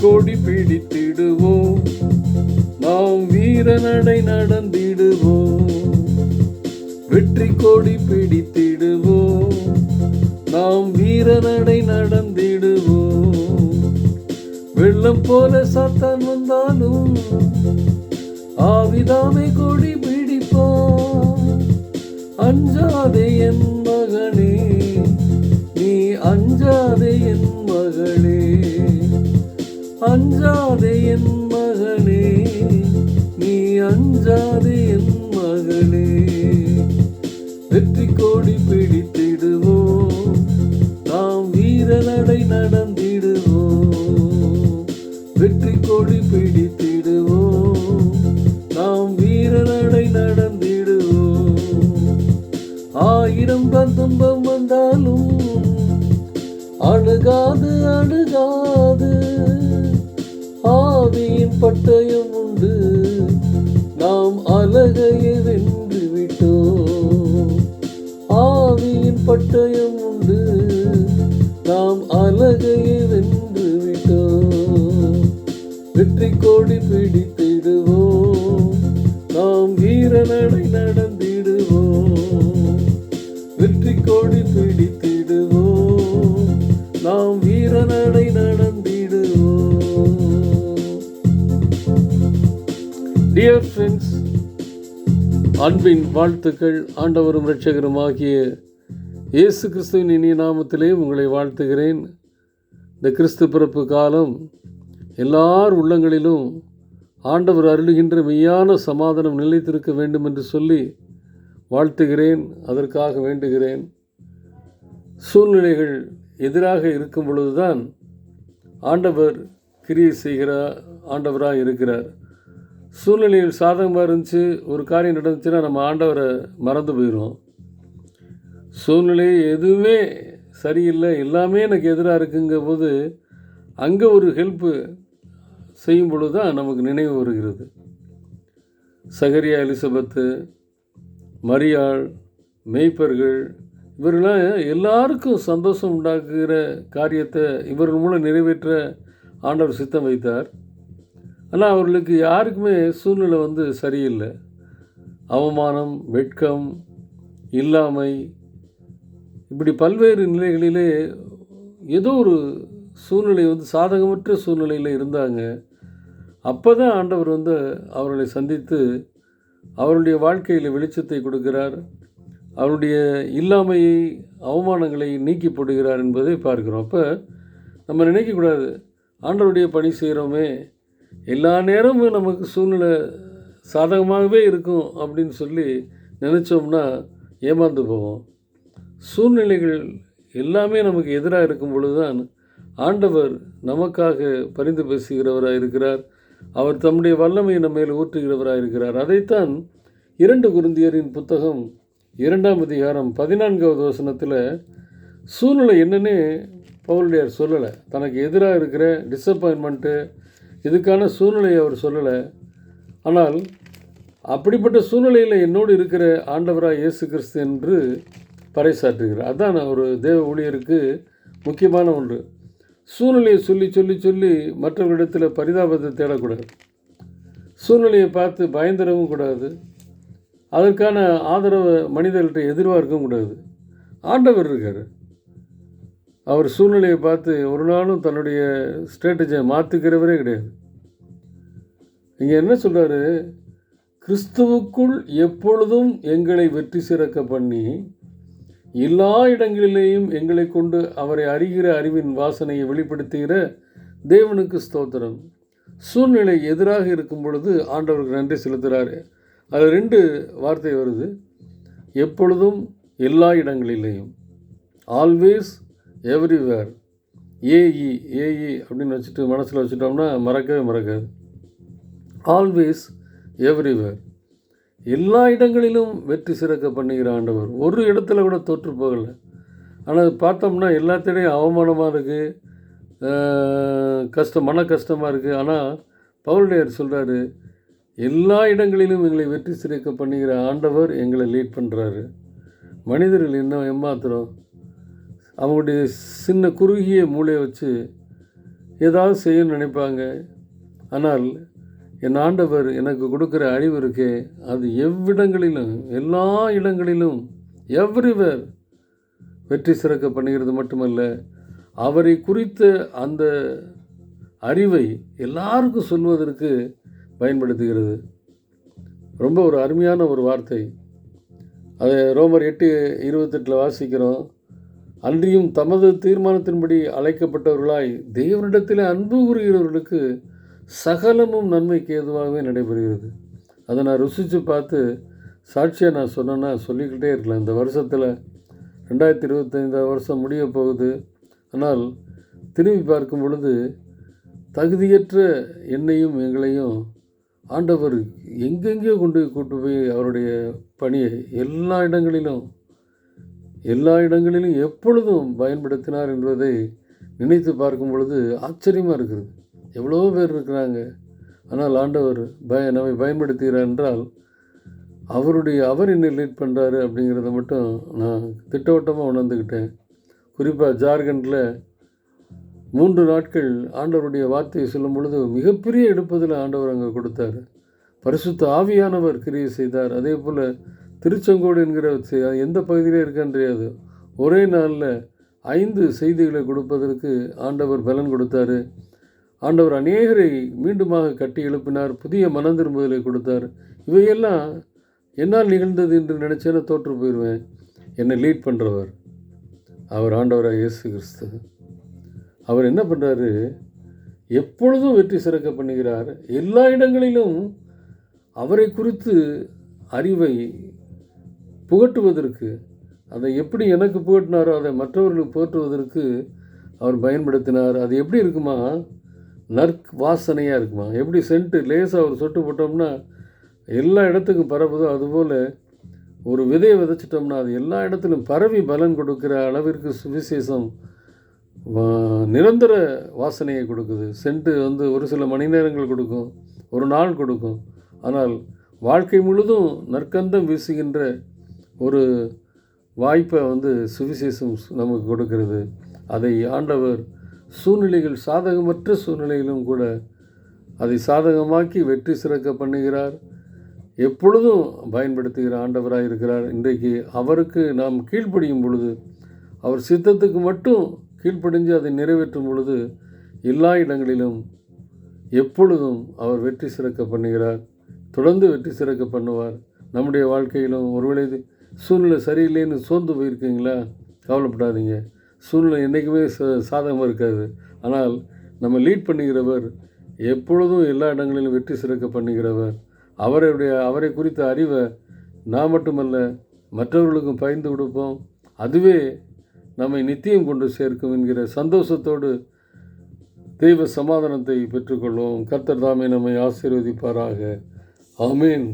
கொடி பிடித்திடுவோம், நாம் வீர நடை நடந்திடுவோம். வெற்றி கொடி பிடித்திடுவோம், நாம் வீர நடை நடந்திடுவோம். வெள்ளம் போல சாத்தான் வந்தாலும் ஆவிதாமே கொடி பிடிப்பான். அஞ்சாதே என் மகனே, நீ அஞ்சாதே என் மகளே. அஞ்சாதே என் மகனே, நீ அஞ்சாதே என் மகளே. வெற்றி கோடி பிடித்திடுவோம், நாம் வீர நடை நடந்திடுவோம். வெற்றி கோடி பிடித்திடுவோம், நாம் வீர நடை நடந்திடுவோம். 1000 துன்பம் வந்தாலும் அணுகாது அணுகாது, ஆவியின் பட்டயம் உண்டு, நாம் அலகையை வென்று விட்டோம். ஆவியின் பட்டயம் உண்டு, நாம் அலகையை வென்று விட்டோம். வெற்றி கோடி பிடித்திடுவோம், நாம் வீர நடை நடந்திடுவோம். வெற்றி கோடி பிடித்திடுவோம், நாம் வீர நடை நடந்திடுவோம். டியர் ஃப்ரெண்ட்ஸ், அன்பின் வாழ்த்துக்கள். ஆண்டவரும் இரட்சகரும் ஆகிய இயேசு கிறிஸ்துவின் இனிய நாமத்திலே உங்களை வாழ்த்துகிறேன். இந்த கிறிஸ்து பிறப்பு காலம் எல்லார் உள்ளங்களிலும் ஆண்டவர் அருளுகின்ற மெய்யான சமாதானம் நிலைத்திருக்க வேண்டும் என்று சொல்லி வாழ்த்துகிறேன், அதற்காக வேண்டுகிறேன். சூழ்நிலைகள் எதிராக இருக்கும் பொழுதுதான் ஆண்டவர் கிரியை செய்கிறார், ஆண்டவராக இருக்கிறார். சூழ்நிலையில் சாதகமாக இருந்துச்சு, ஒரு காரியம் நடந்துச்சுன்னா நம்ம ஆண்டவரை மறந்து போயிடுவோம். சூழ்நிலை எதுவுமே சரியில்லை, எல்லாமே எனக்கு எதிராக இருக்குங்க போது அங்கே ஒரு ஹெல்ப்பு செய்யும் பொழுது தான் நமக்கு நினைவு வருகிறது. சகரியா, எலிசபெத்து, மரியாள், மேய்ப்பர்கள், இவர்களாம் எல்லாருக்கும் சந்தோஷம் உண்டாக்குகிற காரியத்தை இவர்கள் மூலம் நிறைவேற்ற ஆண்டவர் சித்தம் வைத்தார். ஆனால் அவர்களுக்கு யாருக்குமே சூழ்நிலை சரியில்லை. அவமானம், வெட்கம், இல்லாமை, இப்படி பல்வேறு நிலைகளிலே ஏதோ ஒரு சூழ்நிலை சாதகமற்ற சூழ்நிலையில் இருந்தாங்க. அப்போ தான் ஆண்டவர் அவர்களை சந்தித்து அவருடைய வாழ்க்கையில் வெளிச்சத்தை கொடுக்கிறார். அவருடைய இல்லாமையை, அவமானங்களை நீக்கி போடுகிறார் என்பதை பார்க்கிறோம். அப்போ நம்ம நினைக்கக்கூடாது, ஆண்டவருடைய பணி செய்கிறோமே, எல்லா நேரமும் நமக்கு சூழ்நிலை சாதகமாகவே இருக்கும் அப்படின்னு சொல்லி நினச்சோம்னா ஏமாந்து போவோம். சூழ்நிலைகள் எல்லாமே நமக்கு எதிராக இருக்கும் பொழுது தான் ஆண்டவர் நமக்காக பரிந்து பேசுகிறவராக இருக்கிறார். அவர் தம்முடைய வல்லமையை நம்ம மேல் ஊற்றுகிறவராக இருக்கிறார். அதைத்தான் 2 கொரிந்தியரின் புத்தகம் 2ஆம் அதிகாரம் 14வது வசனத்தில் சூழ்நிலை என்னன்னே பவுலடியார் சொல்லலை. தனக்கு எதிராக இருக்கிற டிஸப்பாயின்மெண்ட்டு, இதுக்கான சூழ்நிலையை அவர் சொல்லலை. ஆனால் அப்படிப்பட்ட சூழ்நிலையில் என்னோடு இருக்கிற ஆண்டவராக இயேசு கிறிஸ்து என்று பறைசாற்றுகிறார். அதுதான் ஒரு தேவ ஊழியருக்கு முக்கியமான ஒன்று. சூழ்நிலையை சொல்லி சொல்லி சொல்லி மற்றவர்களிடத்தில் பரிதாபத்தை தேடக்கூடாது. சூழ்நிலையை பார்த்து பயந்துடவும் கூடாது. அதற்கான ஆதரவை மனிதர்கிட்ட எதிர்பார்க்கவும் கூடாது. ஆண்டவர் இருக்கார். அவர் சூழ்நிலையை பார்த்து ஒரு நாளும் தன்னுடைய ஸ்ட்ராட்டஜியை மாற்றிக்கிறவரே கிடையாது. இங்கே என்ன சொல்கிறாரு? கிறிஸ்துவுக்குள் எப்பொழுதும் எங்களை வெற்றி சிறக்க பண்ணி எல்லா இடங்களிலேயும் எங்களை கொண்டு அவரை அறிகிற அறிவின் வாசனையை வெளிப்படுத்துகிற தேவனுக்கு ஸ்தோத்திரம். சூழ்நிலை எதிராக இருக்கும் பொழுது ஆண்டவருக்கு நன்றி செலுத்துகிறாரு. அது 2 வார்த்தை வருது. எப்பொழுதும், எல்லா இடங்களிலேயும், ஆல்வேஸ், எவ்ரிவேர். ஏஇ அப்படின்னு வச்சுட்டு மனசில் வச்சுட்டோம்னா மறக்கவே மறக்காது. ஆல்வேஸ், எவ்ரிவேர், எல்லா இடங்களிலும் வெற்றி சிறக்க பண்ணுகிற ஆண்டவர். ஒரு இடத்துல கூட தோற்று போகலை. ஆனால் பார்த்தோம்னா எல்லாத்திடையும் அவமானமாக இருக்குது, மன கஷ்டமாக இருக்குது. ஆனால் பவுலடியார் சொல்கிறாரு, எல்லா இடங்களிலும் எங்களை வெற்றி சிறக்க பண்ணுகிற ஆண்டவர் எங்களை லீட் பண்ணுறாரு. மனிதர்கள் இன்னும் ஏமாத்துறோம். அவங்களுடைய சின்ன குறுகிய மூளையை வச்சு ஏதாவது செய்யணும்னு நினைப்பாங்க. ஆனால் என் ஆண்டவர் எனக்கு கொடுக்குற அறிவு இருக்கே, அது எவ்விடங்களிலும், எல்லா இடங்களிலும், எவ்ரிவேர் வெற்றி சிறக்க பண்ணுகிறது மட்டுமல்ல, அவரை குறித்த அந்த அறிவை எல்லாருக்கும் சொல்வதற்கு பயன்படுத்துகிறது. ரொம்ப ஒரு அருமையான ஒரு வார்த்தை. அதை ரோமர் 8:28 வாசிக்கிறோம். அன்றியும் தமது தீர்மானத்தின்படி அழைக்கப்பட்டவர்களாய் தேவனிடத்தில் அன்பு கூறுகிறவர்களுக்கு சகலமும் நன்மைக்கு ஏதுவாகவே நடைபெறுகிறது. அதை நான் ருசித்து பார்த்து சாட்சியாக நான் சொன்னேன்னா சொல்லிக்கிட்டே இருக்கலாம். இந்த வருஷத்தில் 2025 வருஷம் முடிய போகுது. ஆனால் திரும்பி பார்க்கும் பொழுது தகுதியற்ற என்னையும் எங்களையும் ஆண்டவர் எங்கெங்கேயோ கூட்டு போய் அவருடைய பணியை எல்லா இடங்களிலும் எப்பொழுதும் பயன்படுத்தினார் என்பதை நினைத்து பார்க்கும் பொழுது ஆச்சரியமாக இருக்குது. எவ்வளோ பேர் இருக்கிறாங்க, ஆனால் ஆண்டவர் நம்மை பயன்படுத்துகிறார் என்றால் அவர் என்னை லீட் பண்ணுறாரு அப்படிங்கிறத மட்டும் நான் திட்டவட்டமாக உணர்ந்துக்கிட்டேன். குறிப்பாக ஜார்க்கண்டில் 3 நாட்கள் ஆண்டவருடைய வார்த்தையை சொல்லும் பொழுது மிகப்பெரிய எடுப்பதில் ஆண்டவர் அங்கே கொடுத்தார். பரிசுத்த ஆவியானவர் கிரியை செய்தார். அதே போல் திருச்செங்கோடு என்கிற எந்த பகுதியிலே இருக்கான்னு தெரியாது, ஒரே நாளில் 5 செய்திகளை கொடுப்பதற்கு ஆண்டவர் பலன் கொடுத்தார். ஆண்டவர் அநேகரை மீண்டுமாக கட்டி எழுப்பினார். புதிய மனம் திரும்புதலை கொடுத்தார். இவையெல்லாம் என்னால் நிகழ்ந்தது என்று நினச்சேன்னா தோற்று போயிடுவேன். என்னை லீட் பண்ணுறவர் அவர் ஆண்டவராக இயேசு கிறிஸ்து. அவர் என்ன பண்ணுறாரு, எப்பொழுதும் வெற்றி சிறக்க பண்ணுகிறார். எல்லா இடங்களிலும் அவரை குறித்து அறிவை புகட்டுவதற்கு, அதை எப்படி எனக்கு புகட்டினாரோ அதை மற்றவர்களுக்கு புகட்டுவதற்கு அவர் பயன்படுத்தினார். அது எப்படி இருக்குமா, வாசனையாக இருக்குமா. எப்படி சென்ட்டு லேசாக ஒரு சொட்டு போட்டோம்னா எல்லா இடத்துக்கும் பரவுதோ, அதுபோல் ஒரு விதையை விதைச்சிட்டோம்னா அது எல்லா இடத்துலையும் பரவி பலன் கொடுக்குற அளவிற்கு சுவிசேஷம் நிரந்தர வாசனையை கொடுக்குது. சென்ட்டு ஒரு சில மணி நேரங்கள் கொடுக்கும், ஒரு நாள் கொடுக்கும். ஆனால் வாழ்க்கை முழுதும் நற்கந்தம் வீசுகின்ற ஒரு வாய்ப்பை சுவிசேஷம் நமக்கு கொடுக்கிறது. அதை ஆண்டவர் சூழ்நிலைகள் சாதகமற்ற சூழ்நிலையிலும் கூட அதை சாதகமாக்கி வெற்றி சிறக்க பண்ணுகிறார். எப்பொழுதும் பயன்படுத்துகிற ஆண்டவராக இருக்கிறார். இன்றைக்கு அவருக்கு நாம் கீழ்ப்படியும் பொழுது, அவர் சித்தத்துக்கு மட்டும் கீழ்ப்படிஞ்சு அதை நிறைவேற்றும் பொழுது எல்லா இடங்களிலும் எப்பொழுதும் அவர் வெற்றி சிறக்க பண்ணுகிறார். தொடர்ந்து வெற்றி சிறக்க பண்ணுவார். நம்முடைய வாழ்க்கையிலும் ஒருவேளை சூழ்நிலை சரியில்லைன்னு சோர்ந்து போயிருக்கீங்களா, கவலைப்படாதீங்க. சூழ்நிலை என்றைக்குமே சாதகமாக இருக்காது. ஆனால் நம்ம லீட் பண்ணுகிறவர் எப்பொழுதும் எல்லா இடங்களிலும் வெற்றி சிறக்க பண்ணுகிறவர். அவரை குறித்த அறிவை நான் மட்டுமல்ல மற்றவர்களுக்கும் பகிர்ந்து கொடுப்போம். அதுவே நம்மை நித்தியம் கொண்டு சேர்க்கும் என்கிற சந்தோஷத்தோடு தெய்வ சமாதானத்தை பெற்றுக்கொள்வோம். கர்த்தர் தாமே நம்மை ஆசீர்வதிப்பாராக. ஆமீன்.